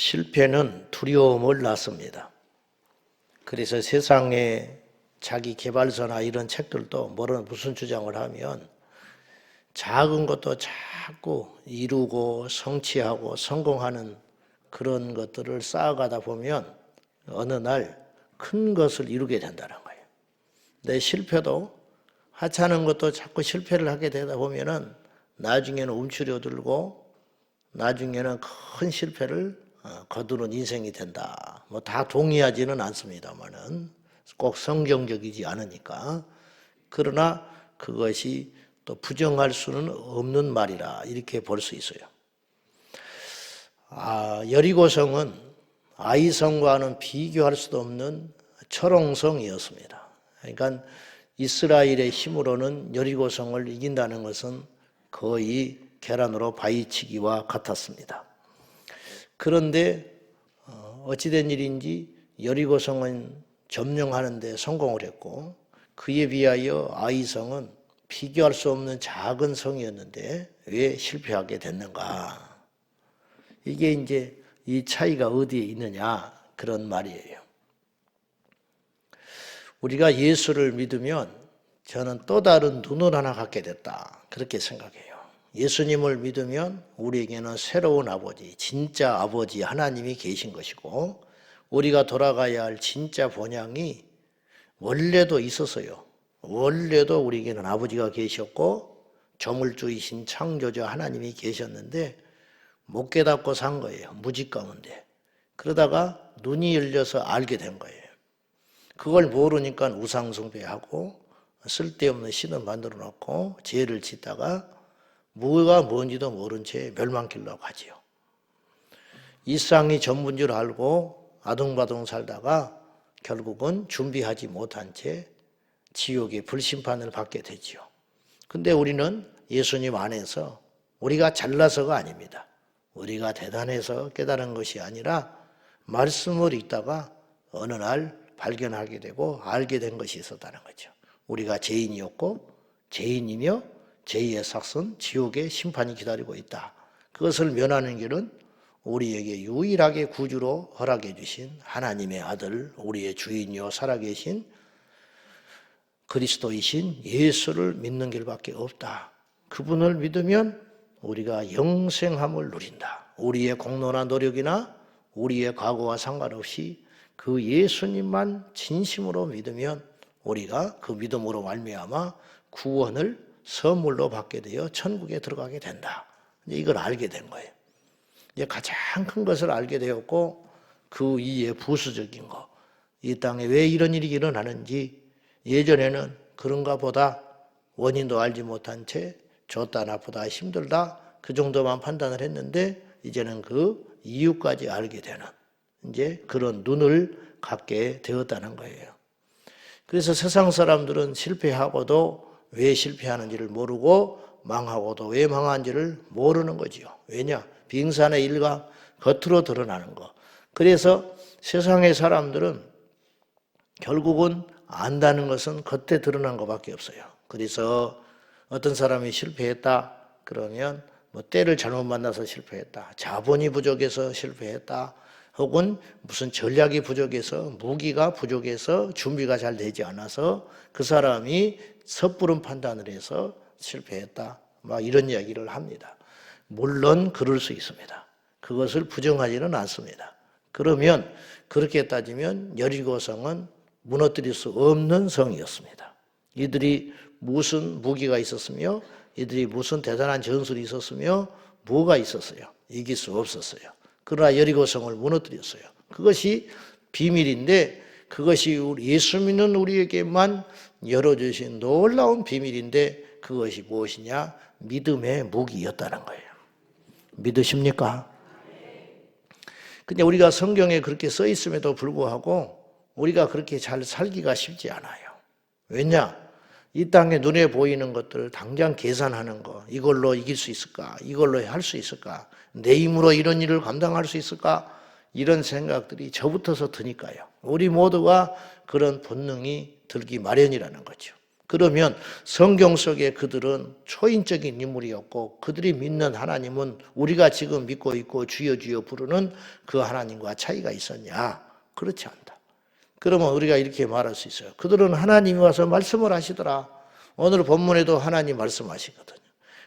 실패는 두려움을 낳습니다. 그래서 세상에 자기 개발서나 이런 책들도 무슨 주장을 하면 작은 것도 자꾸 이루고 성취하고 성공하는 그런 것들을 쌓아가다 보면 어느 날 큰 것을 이루게 된다는 거예요. 내 실패도 하찮은 것도 자꾸 실패를 하게 되다 보면은 나중에는 움츠려들고 나중에는 큰 실패를 거두는 인생이 된다. 뭐 다 동의하지는 않습니다만은 꼭 성경적이지 않으니까. 그러나 그것이 또 부정할 수는 없는 말이라 이렇게 볼 수 있어요. 여리고성은 아이성과는 비교할 수도 없는 철옹성이었습니다. 그러니까 이스라엘의 힘으로는 여리고성을 이긴다는 것은 거의 계란으로 바위치기와 같았습니다. 그런데 어찌된 일인지 여리고성은 점령하는 데 성공을 했고 그에 비하여 아이성은 비교할 수 없는 작은 성이었는데 왜 실패하게 됐는가? 이게 이제 이 차이가 어디에 있느냐 그런 말이에요. 우리가 예수를 믿으면 저는 또 다른 눈을 하나 갖게 됐다 그렇게 생각해요. 예수님을 믿으면 우리에게는 새로운 아버지, 진짜 아버지 하나님이 계신 것이고 우리가 돌아가야 할 진짜 본향이 원래도 있었어요. 원래도 우리에게는 아버지가 계셨고 조물주이신 창조자 하나님이 계셨는데 못 깨닫고 산 거예요. 무지 가운데. 그러다가 눈이 열려서 알게 된 거예요. 그걸 모르니까 우상숭배하고 쓸데없는 신을 만들어 놓고 죄를 짓다가 뭐가 뭔지도 모른 채 멸망길로 가지요. 이 세상이 전부인 줄 알고 아둥바둥 살다가 결국은 준비하지 못한 채 지옥의 불심판을 받게 되지요. 근데 우리는 예수님 안에서 우리가 잘나서가 아닙니다. 우리가 대단해서 깨달은 것이 아니라 말씀을 읽다가 어느 날 발견하게 되고 알게 된 것이 있었다는 거죠. 우리가 죄인이었고 죄인이며 죄의 삭은 지옥의 심판이 기다리고 있다. 그것을 면하는 길은 우리에게 유일하게 구주로 허락해 주신 하나님의 아들, 우리의 주인이요 살아계신 그리스도이신 예수를 믿는 길밖에 없다. 그분을 믿으면 우리가 영생함을 누린다. 우리의 공로나 노력이나 우리의 과거와 상관없이 그 예수님만 진심으로 믿으면 우리가 그 믿음으로 말미암아 구원을 선물로 받게 되어 천국에 들어가게 된다. 이걸 알게 된 거예요. 이제 가장 큰 것을 알게 되었고 그 이외에 부수적인 거, 이 땅에 왜 이런 일이 일어나는지 예전에는 그런가 보다 원인도 알지 못한 채 좋다 나쁘다 힘들다 그 정도만 판단을 했는데 이제는 그 이유까지 알게 되는 이제 그런 눈을 갖게 되었다는 거예요. 그래서 세상 사람들은 실패하고도 왜 실패하는지를 모르고 망하고도 왜 망한지를 모르는 거지요. 왜냐? 빙산의 일과 겉으로 드러나는 거. 그래서 세상의 사람들은 결국은 안다는 것은 겉에 드러난 것밖에 없어요. 그래서 어떤 사람이 실패했다 그러면 뭐 때를 잘못 만나서 실패했다, 자본이 부족해서 실패했다, 혹은 무슨 전략이 부족해서 무기가 부족해서 준비가 잘 되지 않아서 그 사람이 섣부른 판단을 해서 실패했다, 막 이런 이야기를 합니다. 물론 그럴 수 있습니다. 그것을 부정하지는 않습니다. 그러면 그렇게 따지면 여리고성은 무너뜨릴 수 없는 성이었습니다. 이들이 무슨 무기가 있었으며 이들이 무슨 대단한 전술이 있었으며 뭐가 있었어요? 이길 수 없었어요. 그러나 여리고성을 무너뜨렸어요. 그것이 비밀인데 그것이 예수 믿는 우리에게만 열어주신 놀라운 비밀인데 그것이 무엇이냐? 믿음의 무기였다는 거예요. 믿으십니까? 근데 우리가 성경에 그렇게 써 있음에도 불구하고 우리가 그렇게 잘 살기가 쉽지 않아요. 왜냐? 이 땅에 눈에 보이는 것들을 당장 계산하는 거, 이걸로 이길 수 있을까? 이걸로 할 수 있을까? 내 힘으로 이런 일을 감당할 수 있을까? 이런 생각들이 저부터서 드니까요. 우리 모두가 그런 본능이 들기 마련이라는 거죠. 그러면 성경 속에 그들은 초인적인 인물이었고 그들이 믿는 하나님은 우리가 지금 믿고 있고 주여 주여 부르는 그 하나님과 차이가 있었냐? 그렇지 않다. 그러면 우리가 이렇게 말할 수 있어요. 그들은 하나님이 와서 말씀을 하시더라. 오늘 본문에도 하나님 말씀하시거든요.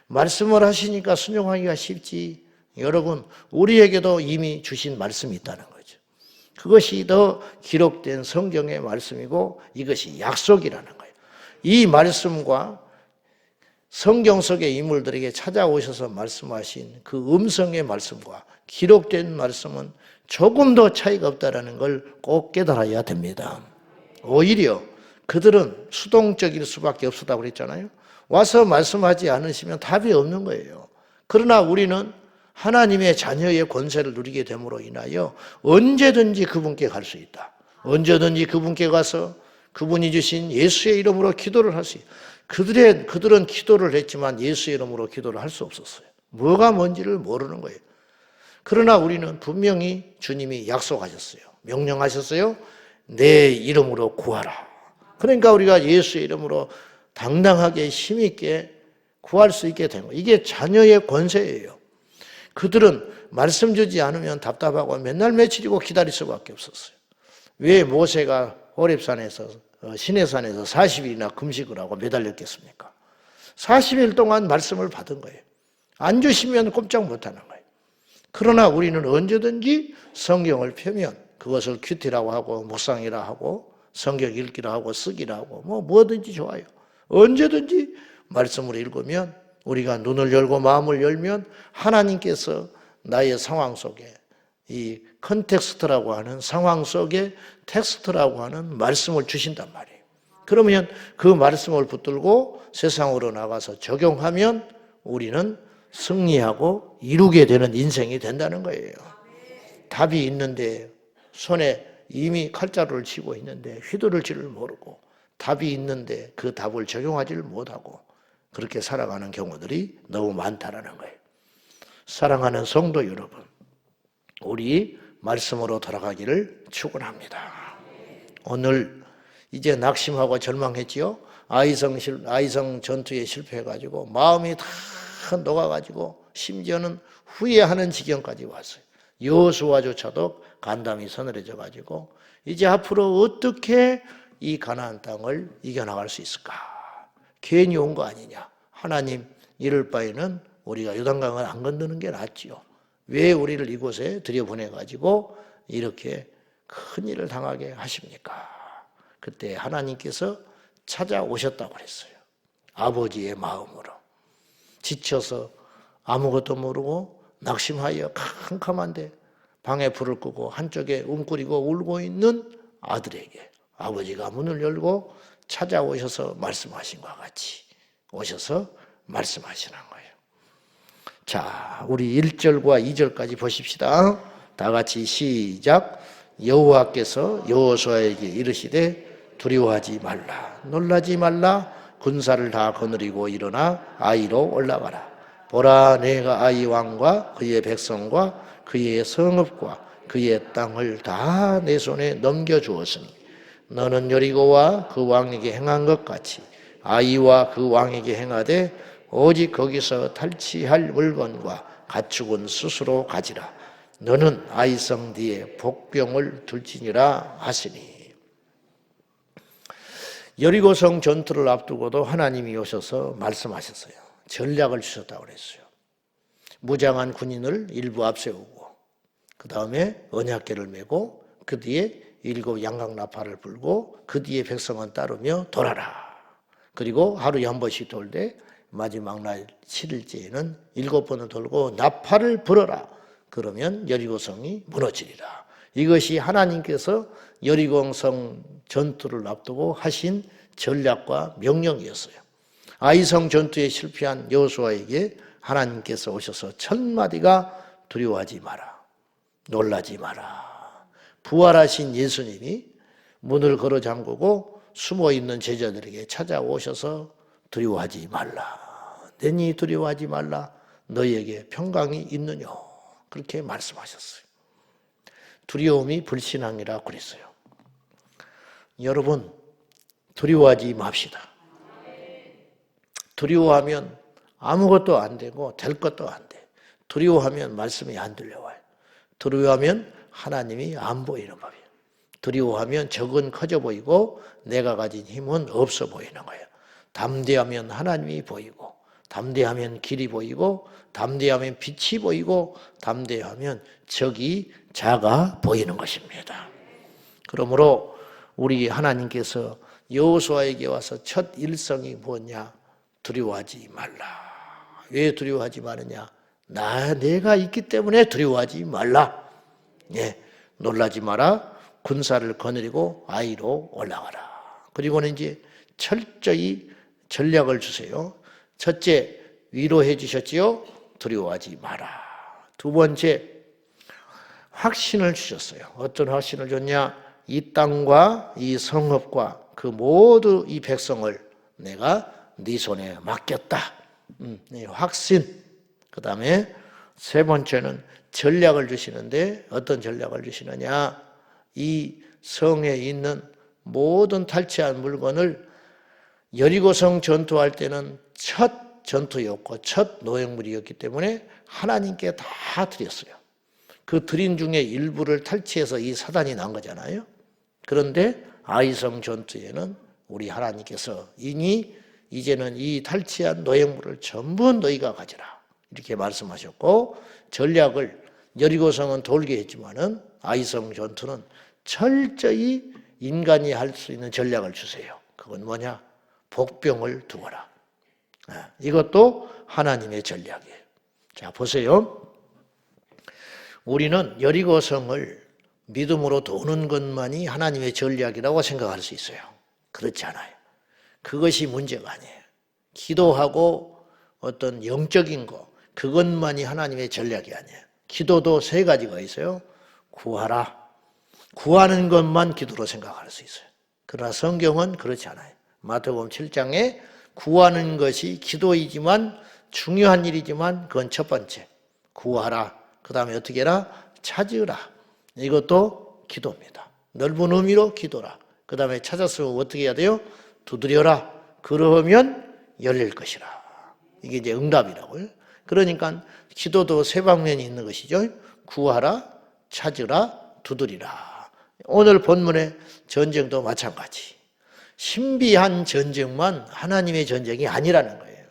말씀을 하시니까 순종하기가 쉽지. 여러분, 우리에게도 이미 주신 말씀이 있다는 거죠. 그것이 더 기록된 성경의 말씀이고 이것이 약속이라는 거예요. 이 말씀과 성경 속의 인물들에게 찾아오셔서 말씀하신 그 음성의 말씀과 기록된 말씀은 조금도 차이가 없다는 걸 꼭 깨달아야 됩니다. 오히려 그들은 수동적일 수밖에 없었다고 그랬잖아요. 와서 말씀하지 않으시면 답이 없는 거예요. 그러나 우리는 하나님의 자녀의 권세를 누리게 됨으로 인하여 언제든지 그분께 갈 수 있다. 언제든지 그분께 가서 그분이 주신 예수의 이름으로 기도를 할 수 있다. 그들은 기도를 했지만 예수의 이름으로 기도를 할 수 없었어요. 뭐가 뭔지를 모르는 거예요. 그러나 우리는 분명히 주님이 약속하셨어요. 명령하셨어요. 내 이름으로 구하라. 그러니까 우리가 예수의 이름으로 당당하게 힘있게 구할 수 있게 된 거예요. 이게 자녀의 권세예요. 그들은 말씀 주지 않으면 답답하고 맨날 며칠이고 기다릴 수밖에 없었어요. 왜 모세가 호렙산에서 시내산에서 40일이나 금식을 하고 매달렸겠습니까? 40일 동안 말씀을 받은 거예요. 안 주시면 꼼짝 못하는 거예요. 그러나 우리는 언제든지 성경을 펴면 그것을 큐티라고 하고 묵상이라 하고 성경 읽기라 하고 쓰기라 하고 뭐든지 좋아요. 언제든지 말씀을 읽으면 우리가 눈을 열고 마음을 열면 하나님께서 나의 상황 속에 이 컨텍스트라고 하는 상황 속에 텍스트라고 하는 말씀을 주신단 말이에요. 그러면 그 말씀을 붙들고 세상으로 나가서 적용하면 우리는 승리하고 이루게 되는 인생이 된다는 거예요. 답이 있는데 손에 이미 칼자루를 쥐고 있는데 휘두를 줄을 모르고 답이 있는데 그 답을 적용하지를 못하고 그렇게 살아가는 경우들이 너무 많다라는 거예요. 사랑하는 성도 여러분, 우리 말씀으로 돌아가기를 축원합니다. 오늘 이제 낙심하고 절망했지요. 아이성 전투에 실패해가지고 마음이 다 녹아가지고 심지어는 후회하는 지경까지 왔어요. 여호수아조차도 간담이 서늘해져가지고 이제 앞으로 어떻게 이 가나안 땅을 이겨나갈 수 있을까? 괜히 온 거 아니냐? 하나님, 이럴 바에는 우리가 요단강을 안 건드는 게 낫지요. 왜 우리를 이곳에 들여보내가지고 이렇게 큰 일을 당하게 하십니까? 그때 하나님께서 찾아오셨다고 그랬어요. 아버지의 마음으로. 지쳐서 아무것도 모르고 낙심하여 캄캄한데 방에 불을 끄고 한쪽에 웅크리고 울고 있는 아들에게 아버지가 문을 열고 찾아오셔서 말씀하신 것과 같이 오셔서 말씀하시는 거예요. 자, 우리 1절과 2절까지 보십시다. 다 같이 시작. 여호와께서 여호수아에게 이르시되 두려워하지 말라, 놀라지 말라. 군사를 다 거느리고 일어나 아이로 올라가라. 보라, 내가 아이 왕과 그의 백성과 그의 성읍과 그의 땅을 다 내 손에 넘겨주었으니 너는 여리고와 그 왕에게 행한 것 같이 아이와 그 왕에게 행하되 오직 거기서 탈취할 물건과 가축은 스스로 가지라. 너는 아이성 뒤에 복병을 둘지니라 하시니. 여리고성 전투를 앞두고도 하나님이 오셔서 말씀하셨어요. 전략을 주셨다고 그랬어요. 무장한 군인을 일부 앞세우고 그 다음에 언약궤를 메고 그 뒤에 7 양강나팔을 불고 그 뒤에 백성은 따르며 돌아라. 그리고 하루에 한 번씩 돌되 마지막 날 7일째에는 7번을 돌고 나팔을 불어라. 그러면 여리고성이 무너지리라. 이것이 하나님께서 여리고성 전투를 앞두고 하신 전략과 명령이었어요. 아이성 전투에 실패한 여호수아에게 하나님께서 오셔서 첫 마디가 두려워하지 마라, 놀라지 마라. 부활하신 예수님이 문을 걸어 잠그고 숨어있는 제자들에게 찾아오셔서 두려워하지 말라, 내니 두려워하지 말라, 너희에게 평강이 있느냐, 그렇게 말씀하셨어요. 두려움이 불신앙이라 그랬어요. 여러분, 두려워하지 맙시다. 두려워하면 아무것도 안 되고 될 것도 안 돼. 두려워하면 말씀이 안 들려와요. 두려워하면 하나님이 안 보이는 법이에요. 두려워하면 적은 커져 보이고 내가 가진 힘은 없어 보이는 거예요. 담대하면 하나님이 보이고, 담대하면 길이 보이고, 담대하면 빛이 보이고, 담대하면 적이 작아 보이는 것입니다. 그러므로 우리 하나님께서 여호수아에게 와서 첫 일성이 뭐냐? 두려워하지 말라. 왜 두려워하지 마느냐? 내가 있기 때문에 두려워하지 말라. 예, 놀라지 마라. 군사를 거느리고 아이로 올라가라. 그리고는 이제 철저히 전략을 주세요. 첫째, 위로해 주셨지요? 두려워하지 마라. 두 번째, 확신을 주셨어요. 어떤 확신을 줬냐? 이 땅과 이 성읍과 그 모두 이 백성을 내가 네 손에 맡겼다. 확신. 그 다음에 세 번째는 전략을 주시는데 어떤 전략을 주시느냐? 이 성에 있는 모든 탈취한 물건을 여리고성 전투할 때는 첫 전투였고 첫 노획물이었기 때문에 하나님께 다 드렸어요. 그 드린 중에 일부를 탈취해서 이 사단이 난 거잖아요. 그런데 아이성 전투에는 우리 하나님께서 이제는 이 탈취한 노획물을 전부 너희가 가져라. 이렇게 말씀하셨고 전략을 여리고성은 돌게 했지만은 아이성 전투는 철저히 인간이 할 수 있는 전략을 주세요. 그건 뭐냐? 복병을 두어라. 이것도 하나님의 전략이에요. 자, 보세요. 우리는 여리고성을 믿음으로 도는 것만이 하나님의 전략이라고 생각할 수 있어요. 그렇지 않아요. 그것이 문제가 아니에요. 기도하고 어떤 영적인 거, 그것만이 하나님의 전략이 아니에요. 기도도 세 가지가 있어요. 구하라. 구하는 것만 기도로 생각할 수 있어요. 그러나 성경은 그렇지 않아요. 마태복음 7장에 구하는 것이 기도이지만 중요한 일이지만 그건 첫 번째. 구하라. 그 다음에 어떻게 해라? 찾으라. 이것도 기도입니다. 넓은 의미로 기도라. 그 다음에 찾았으면 어떻게 해야 돼요? 두드려라. 그러면 열릴 것이라. 이게 이제 응답이라고요. 그러니까 기도도 세 방면이 있는 것이죠. 구하라, 찾으라, 두드리라. 오늘 본문의 전쟁도 마찬가지. 신비한 전쟁만 하나님의 전쟁이 아니라는 거예요.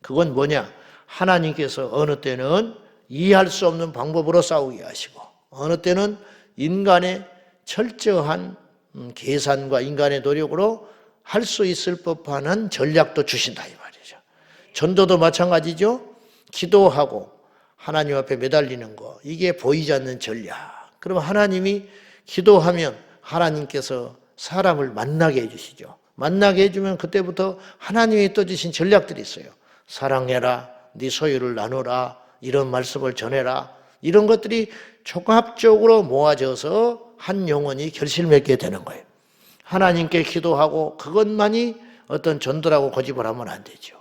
그건 뭐냐? 하나님께서 어느 때는 이해할 수 없는 방법으로 싸우게 하시고 어느 때는 인간의 철저한 계산과 인간의 노력으로 할 수 있을 법한 전략도 주신다 이 말이죠. 전도도 마찬가지죠. 기도하고 하나님 앞에 매달리는 거 이게 보이지 않는 전략. 그럼 하나님이 기도하면 하나님께서 사람을 만나게 해주시죠. 만나게 해주면 그때부터 하나님이 또 주신 전략들이 있어요. 사랑해라, 네 소유를 나누라, 이런 말씀을 전해라. 이런 것들이 종합적으로 모아져서 한 영혼이 결실 맺게 되는 거예요. 하나님께 기도하고 그것만이 어떤 전도라고 고집을 하면 안 되죠.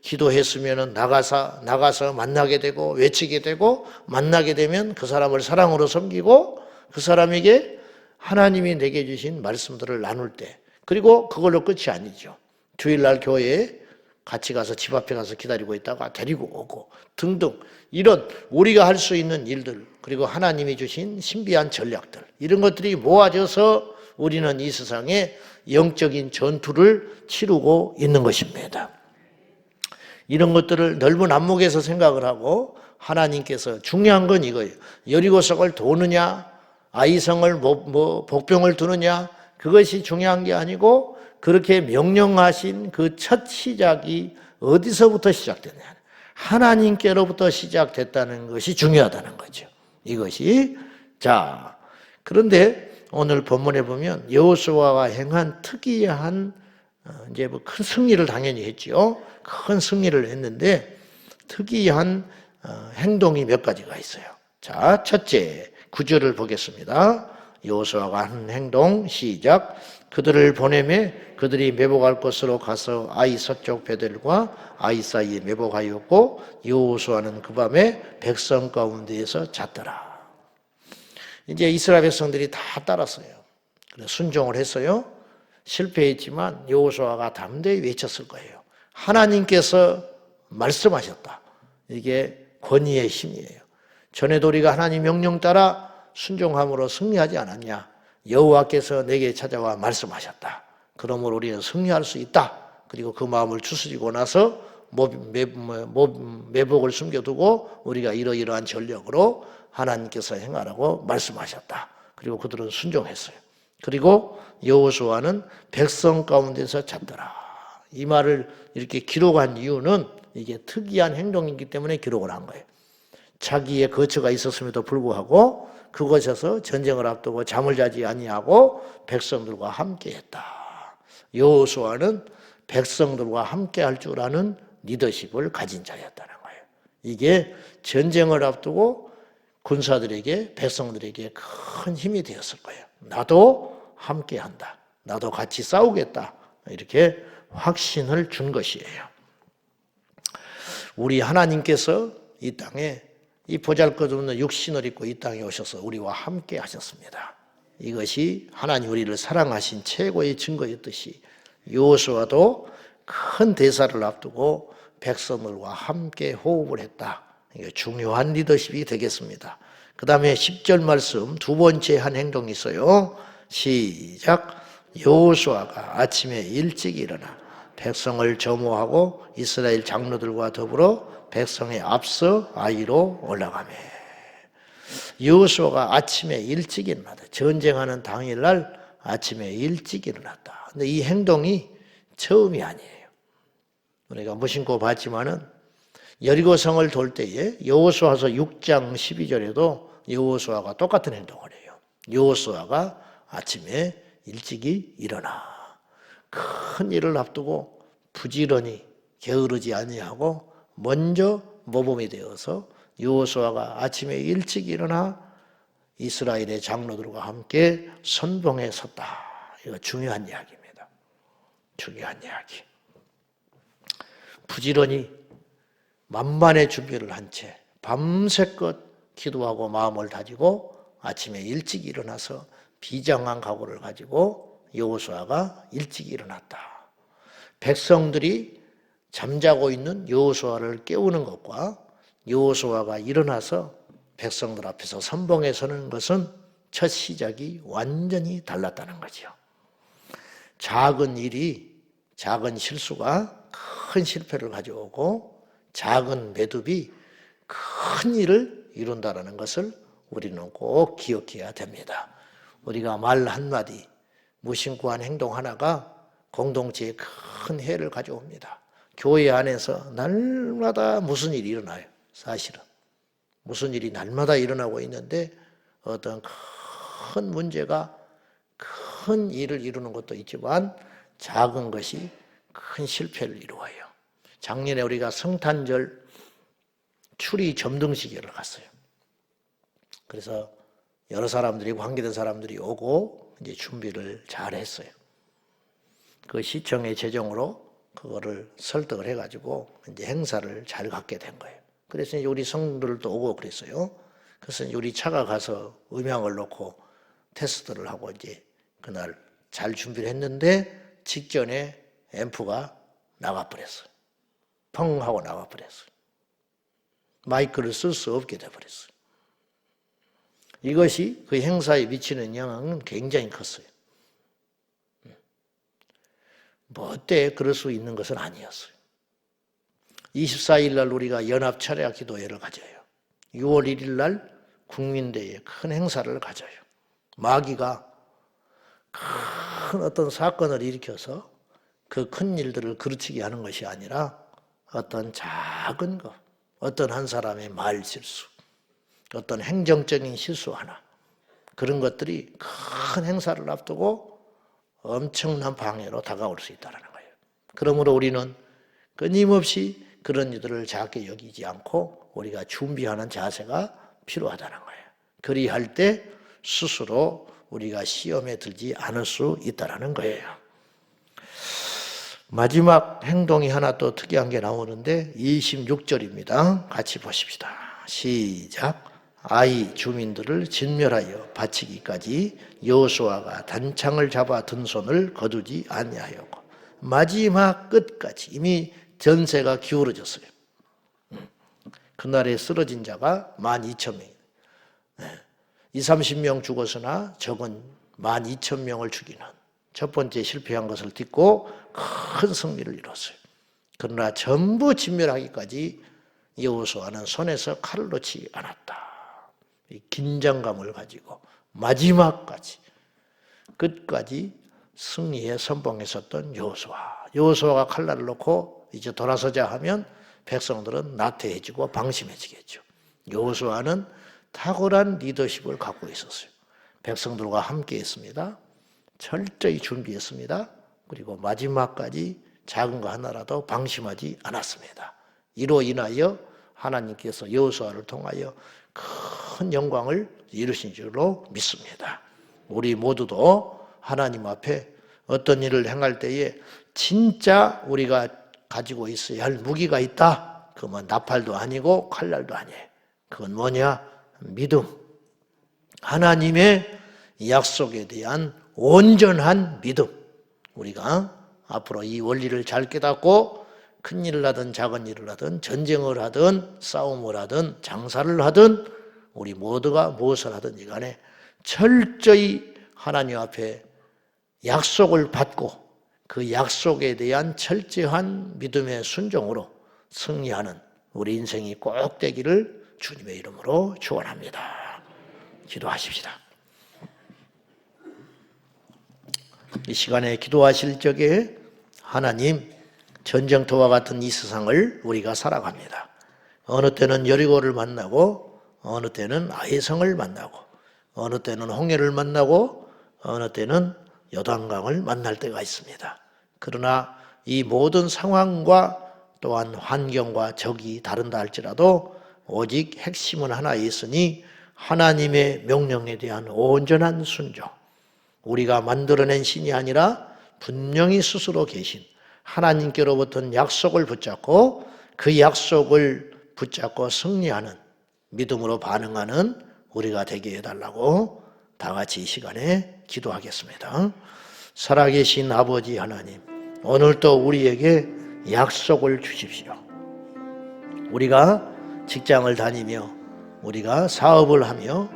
기도했으면 나가서 만나게 되고 외치게 되고 만나게 되면 그 사람을 사랑으로 섬기고 그 사람에게 하나님이 내게 주신 말씀들을 나눌 때 그리고 그걸로 끝이 아니죠. 주일날 교회에 같이 가서 집 앞에 가서 기다리고 있다가 데리고 오고 등등 이런 우리가 할 수 있는 일들 그리고 하나님이 주신 신비한 전략들 이런 것들이 모아져서 우리는 이 세상에 영적인 전투를 치르고 있는 것입니다. 이런 것들을 넓은 안목에서 생각을 하고 하나님께서 중요한 건 이거예요. 여리고성을 도느냐 아이성을 복병을 두느냐 그것이 중요한 게 아니고 그렇게 명령하신 그 첫 시작이 어디서부터 시작됐냐 하나님께로부터 시작됐다는 것이 중요하다는 거죠. 이것이 자 그런데 오늘 본문에 보면 여호수아가 행한 특이한 이제 뭐 큰 승리를 당연히 했지요. 큰 승리를 했는데 특이한 행동이 몇 가지가 있어요. 자, 첫째 9절을 보겠습니다. 여호수아가 한 행동 시작. 그들을 보내매 그들이 매복할 곳으로 가서 아이 서쪽 베델과 아이 사이에 매복하였고 여호수아는 그 밤에 백성 가운데에서 잤더라. 이제 이스라엘 백성들이 다 따랐어요. 순종을 했어요. 실패했지만 여호수아가 담대히 외쳤을 거예요. 하나님께서 말씀하셨다. 이게 권위의 힘이에요. 전에도 우리가 하나님 명령 따라 순종함으로 승리하지 않았냐? 여호와께서 내게 찾아와 말씀하셨다. 그러므로 우리는 승리할 수 있다. 그리고 그 마음을 추스리고 나서 매복을 숨겨두고 우리가 이러이러한 전력으로 하나님께서 행하라고 말씀하셨다. 그리고 그들은 순종했어요. 그리고 여호수아는 백성 가운데서 잡더라. 이 말을 이렇게 기록한 이유는 이게 특이한 행동이기 때문에 기록을 한 거예요. 자기의 거처가 있었음에도 불구하고 그곳에서 전쟁을 앞두고 잠을 자지 아니하고 백성들과 함께했다. 여호수아는 백성들과 함께할 줄 아는 리더십을 가진 자였다는 거예요. 이게 전쟁을 앞두고 군사들에게 백성들에게 큰 힘이 되었을 거예요. 나도 함께한다. 나도 같이 싸우겠다. 이렇게 확신을 준 것이에요. 우리 하나님께서 이 땅에 이 보잘것없는 육신을 입고 이 땅에 오셔서 우리와 함께 하셨습니다. 이것이 하나님 우리를 사랑하신 최고의 증거였듯이 여호수아도 큰 대사를 앞두고 백성들과 함께 호흡을 했다. 이게 중요한 리더십이 되겠습니다. 그 다음에 10절 말씀 두 번째 한 행동이 있어요. 시작. 여호수아가 아침에 일찍 일어나 백성을 점호하고 이스라엘 장로들과 더불어 백성의 앞서 아이로 올라가매. 여호수아가 아침에 일찍 일어났다. 전쟁하는 당일날 아침에 일찍 일어났다. 근데 이 행동이 처음이 아니에요. 우리가 무심코 봤지만은 여리고성을 돌 때에 여호수아서 6장 12절에도 여호수아가 똑같은 행동을 해요. 여호수아가 아침에 일찍이 일어나 큰 일을 앞두고 부지런히 게으르지 아니하고 먼저 모범이 되어서 여호수아가 아침에 일찍 일어나 이스라엘의 장로들과 함께 선봉에 섰다. 이거 중요한 이야기입니다. 중요한 이야기. 부지런히 만반의 준비를 한 채 밤새껏 기도하고 마음을 다지고 아침에 일찍 일어나서 비장한 각오를 가지고 여호수아가 일찍 일어났다. 백성들이 잠자고 있는 여호수아를 깨우는 것과 여호수아가 일어나서 백성들 앞에서 선봉에 서는 것은 첫 시작이 완전히 달랐다는 거죠. 작은 일이, 작은 실수가 큰 실패를 가져오고 작은 매듭이 큰 일을 이룬다는 것을 우리는 꼭 기억해야 됩니다. 우리가 말 한마디, 무심코 한 행동 하나가 공동체에 큰 해를 가져옵니다. 교회 안에서 날마다 무슨 일이 일어나요. 사실은 무슨 일이 날마다 일어나고 있는데 어떤 큰 문제가 큰 일을 이루는 것도 있지만 작은 것이 큰 실패를 이루어요. 작년에 우리가 성탄절 추리 점등식회를 갔어요. 그래서 여러 사람들이, 관계된 사람들이 오고 이제 준비를 잘 했어요. 그 시청의 재정으로 그거를 설득을 해가지고 이제 행사를 잘 갖게 된 거예요. 그래서 이제 우리 성도들도 오고 그랬어요. 그래서 이제 우리 차가 가서 음향을 놓고 테스트를 하고 이제 그날 잘 준비를 했는데 직전에 앰프가 나가버렸어요. 펑 하고 나가버렸어요. 마이크를 쓸 수 없게 돼버렸어요. 이것이 그 행사에 미치는 영향은 굉장히 컸어요. 뭐 어때 그럴 수 있는 것은 아니었어요. 24일 날 우리가 연합 철야 기도회를 가져요. 6월 1일 날 국민대회에 큰 행사를 가져요. 마귀가 큰 어떤 사건을 일으켜서 그 큰 일들을 그르치게 하는 것이 아니라 어떤 작은 것, 어떤 한 사람의 말 실수, 어떤 행정적인 실수 하나, 그런 것들이 큰 행사를 앞두고 엄청난 방해로 다가올 수 있다는 거예요. 그러므로 우리는 끊임없이 그런 일들을 작게 여기지 않고 우리가 준비하는 자세가 필요하다는 거예요. 그리할 때 스스로 우리가 시험에 들지 않을 수 있다는 거예요. 마지막 행동이 하나 또 특이한 게 나오는데 26절입니다. 같이 보십시다. 시작. 아이 주민들을 진멸하여 바치기까지 여호수아가 단창을 잡아 든 손을 거두지 아니하였고 마지막 끝까지 이미 전세가 기울어졌어요. 그날에 쓰러진 자가 12,000명. 20, 30명 죽었으나 적은 12,000명을 죽이는 첫 번째 실패한 것을 딛고 큰 승리를 이뤘어요. 그러나 전부 진멸하기까지 여호수아는 손에서 칼을 놓지 않았다. 이 긴장감을 가지고 마지막까지 끝까지 승리에 선봉했었던 여호수아. 여호수아가 칼날을 놓고 이제 돌아서자 하면 백성들은 나태해지고 방심해지겠죠. 여호수아는 탁월한 리더십을 갖고 있었어요. 백성들과 함께 했습니다. 철저히 준비했습니다. 그리고 마지막까지 작은 거 하나라도 방심하지 않았습니다. 이로 인하여 하나님께서 여호수아를 통하여 큰 영광을 이루신 줄로 믿습니다. 우리 모두도 하나님 앞에 어떤 일을 행할 때에 진짜 우리가 가지고 있어야 할 무기가 있다. 그건 나팔도 아니고 칼날도 아니에요. 그건 뭐냐? 믿음. 하나님의 약속에 대한 온전한 믿음. 우리가 앞으로 이 원리를 잘 깨닫고 큰 일을 하든 작은 일을 하든 전쟁을 하든 싸움을 하든 장사를 하든 우리 모두가 무엇을 하든지 간에 철저히 하나님 앞에 약속을 받고 그 약속에 대한 철저한 믿음의 순종으로 승리하는 우리 인생이 꼭 되기를 주님의 이름으로 축원합니다. 기도하십시다. 이 시간에 기도하실 적에 하나님, 전쟁터와 같은 이 세상을 우리가 살아갑니다. 어느 때는 여리고를 만나고 어느 때는 아이성을 만나고 어느 때는 홍해를 만나고 어느 때는 요단강을 만날 때가 있습니다. 그러나 이 모든 상황과 또한 환경과 적이 다른다 할지라도 오직 핵심은 하나에 있으니 하나님의 명령에 대한 온전한 순종. 우리가 만들어낸 신이 아니라 분명히 스스로 계신 하나님께로부터 약속을 붙잡고 그 약속을 붙잡고 승리하는 믿음으로 반응하는 우리가 되게 해달라고 다 같이 이 시간에 기도하겠습니다. 살아계신 아버지 하나님, 오늘도 우리에게 약속을 주십시오. 우리가 직장을 다니며 우리가 사업을 하며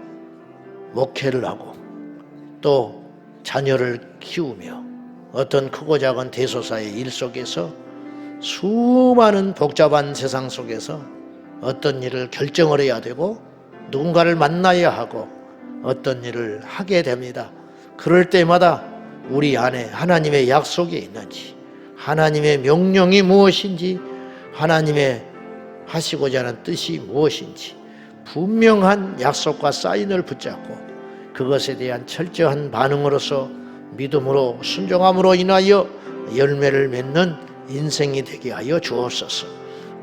목회를 하고 또 자녀를 키우며 어떤 크고 작은 대소사의 일 속에서 수많은 복잡한 세상 속에서 어떤 일을 결정을 해야 되고 누군가를 만나야 하고 어떤 일을 하게 됩니다. 그럴 때마다 우리 안에 하나님의 약속이 있는지, 하나님의 명령이 무엇인지, 하나님의 하시고자 하는 뜻이 무엇인지 분명한 약속과 사인을 붙잡고 그것에 대한 철저한 반응으로서 믿음으로 순종함으로 인하여 열매를 맺는 인생이 되게 하여 주옵소서.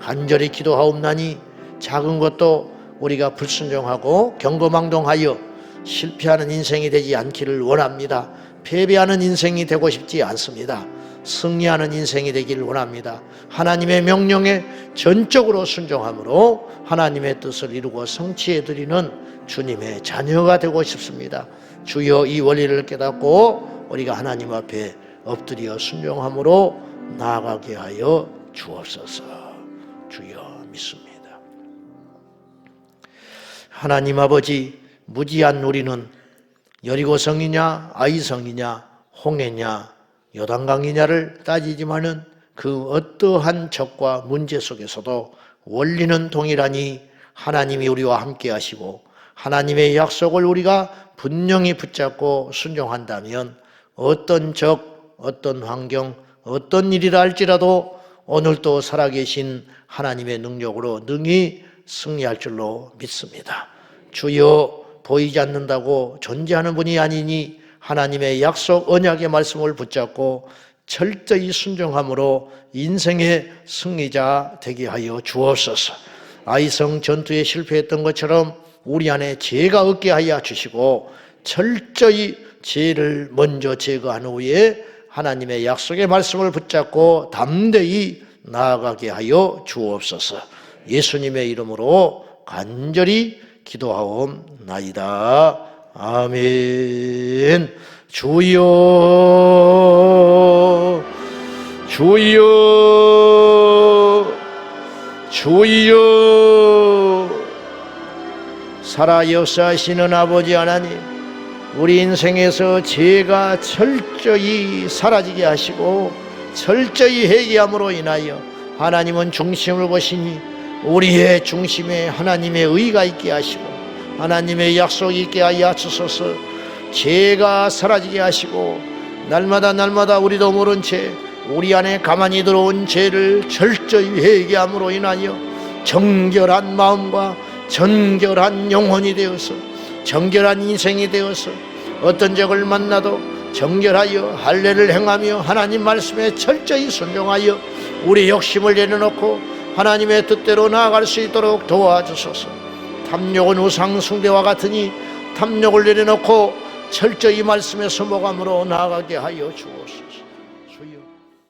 간절히 기도하옵나니 작은 것도 우리가 불순종하고 경거망동하여 실패하는 인생이 되지 않기를 원합니다. 패배하는 인생이 되고 싶지 않습니다. 승리하는 인생이 되기를 원합니다. 하나님의 명령에 전적으로 순종함으로 하나님의 뜻을 이루고 성취해드리는 주님의 자녀가 되고 싶습니다. 주여, 이 원리를 깨닫고 우리가 하나님 앞에 엎드려 순종함으로 나아가게 하여 주옵소서. 주여, 믿습니다. 하나님 아버지, 무지한 우리는 여리고성이냐 아이성이냐 홍해냐 요단강이냐를 따지지만은 그 어떠한 적과 문제 속에서도 원리는 동일하니 하나님이 우리와 함께 하시고 하나님의 약속을 우리가 분명히 붙잡고 순종한다면 어떤 적, 어떤 환경, 어떤 일이라 할지라도 오늘도 살아계신 하나님의 능력으로 능히 승리할 줄로 믿습니다. 주여, 보이지 않는다고 존재하는 분이 아니니 하나님의 약속 언약의 말씀을 붙잡고 철저히 순종함으로 인생의 승리자 되게 하여 주옵소서. 아이성 전투에 실패했던 것처럼 우리 안에 죄가 없게 하여 주시고 철저히 죄를 먼저 제거한 후에 하나님의 약속의 말씀을 붙잡고 담대히 나아가게 하여 주옵소서. 예수님의 이름으로 간절히 기도하옵나이다. 아멘. 주여, 주여. 주여. 살아 역사하시는 아버지 하나님, 우리 인생에서 죄가 철저히 사라지게 하시고 철저히 회개함으로 인하여 하나님은 중심을 보시니 우리의 중심에 하나님의 의가 있게 하시고 하나님의 약속이 있게 하여 주소서. 죄가 사라지게 하시고 날마다 우리도 모른 채 우리 안에 가만히 들어온 죄를 철저히 회개함으로 인하여 정결한 마음과 정결한 영혼이 되어서 정결한 인생이 되어서 어떤 적을 만나도 정결하여 할례를 행하며 하나님 말씀에 철저히 순종하여 우리 욕심을 내려놓고 하나님의 뜻대로 나아갈 수 있도록 도와주소서. 탐욕은 우상 숭배와 같으니 탐욕을 내려놓고 철저히 말씀에 순복함으로 나아가게 하여 주옵소서.